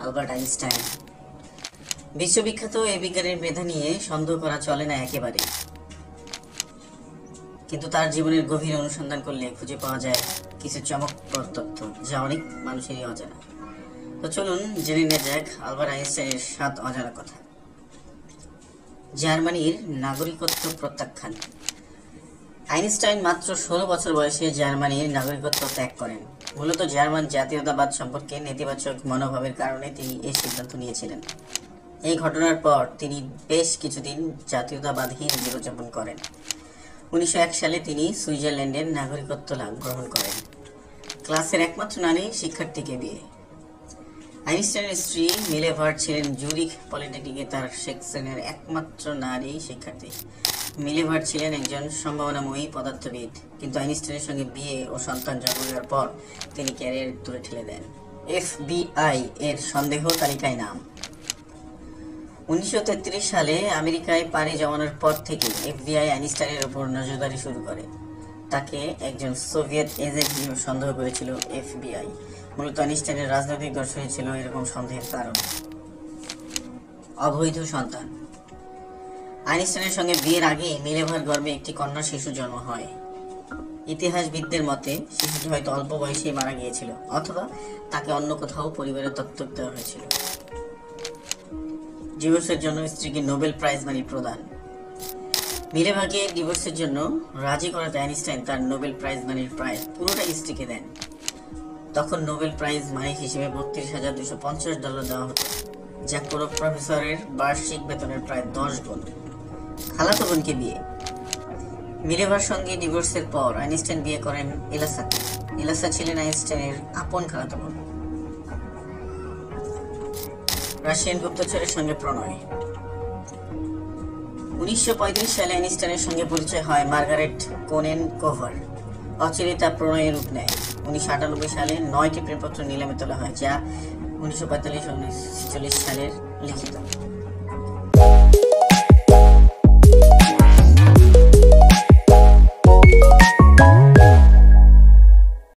Albert Einstein. বিশ্ববিখ্যাত এই বিজ্ঞানীর মেধা নিয়ে সন্দেহ করা চলে না একেবারে, কিন্তু তার জীবনের গভীর অনুসন্ধান করলে খুঁজে পাওয়া যায় কিছু চমকপ্রদ তথ্য যা অনেক মানুষেরই অজানা। তো চলুন জেনে নেওয়া যাক আলবার্ট আইনস্টাইনের 7 অজানা কথা। জার্মানির নাগরিকত্ব প্রত্যাখ্যান। আইনস্টাইন মাত্র 16 বছর বয়সে জার্মানির নাগরিকত্ব ত্যাগ করেন। মূলত জার্মান জাতীয়তাবাদ সম্পর্কে নেতিবাচক মনোভাবের কারণে তিনি এই সিদ্ধান্ত নিয়েছিলেন। এই ঘটনার পর তিনি বেশ কিছুদিন জাতীয়তাবাদহীন জীবনযাপন করেন। 1901 সালে তিনি সুইজারল্যান্ডের নাগরিকত্ব গ্রহণ করেন। ক্লাসের একমাত্র নারী শিক্ষার্থীকে বিয়ে। আইনস্টাইনের স্ত্রী মিলেভার্ট ছিলেন জুরিখ পলিটেকনিকে তার সেকশনের একমাত্র নারী শিক্ষার্থী। মিলেভার্ট ছিলেন একজন সম্ভাবনাময়ী পদার্থবিদ, কিন্তু আইনস্টাইনের সঙ্গে বিয়ে ও সন্তান জন্ম দেওয়ার পর তিনি ক্যারিয়ার দূরে ঠেলে দেন। FBI এর সন্দেহ তালিকায় নাম। 1933 সালে আমেরিকায় পাড়ি জমানোর পর থেকে FBI আইনস্টাইনের উপর নজরদারি শুরু করে। তাকে একজন সোভিয়েত এজেন্ট হিসেবে সন্দেহ করেছিল FBI। মূলত আইনস্টাইনের রাজনৈতিক দর্শনই ছিল এরকম সন্দেহের কারণ। অবৈধ সন্তান। আইনস্টাইনের সঙ্গে বিয়ের আগেই মিলেভার গর্ভে একটি কন্যা শিশু জন্ম হয়। ইতিহাসবিদদের মতে শিশুটি হয়তো অল্প বয়সেই মারা গিয়েছিল, অথবা তাকে অন্য কোথাও পরিবারের দত্তক দেওয়া হয়েছিল। ডিভোর্সের জন্য স্ত্রীকে নোবেল প্রাইজ মানি প্রদান। মিলেভারকে ডিভোর্সের জন্য রাজি করাতে আইনস্টাইন তার নোবেল প্রাইজ মানির প্রায় পুরোটাই স্ত্রীকে দেন। তখন নোবেল প্রাইজ মানি হিসেবে $32,250 দেওয়া হতো, যা কোনো প্রফেসরের বার্ষিক বেতনের প্রায় 10 গুণ। খালাতো বোনকে বিয়ে। মিলেভার সঙ্গে ডিভোর্সের পর আইনস্টাইন বিয়ে করেন এলাসাকে। এলাসা ছিলেন আইনস্টাইনের আপন খালাতো বোন। রাশিয়ান গুপ্তচরের সঙ্গে প্রণয়। 1935 সালে আইনস্টাইনের সঙ্গে পরিচয় হয় মার্গারেট কোনেনকোভার। অচিরে তা প্রণয়ের রূপ নেয়। 1998 সালে 9টি প্রেমপত্র নিলামে তোলা হয়, যা 1945 ও 1946 সালের লিখিত।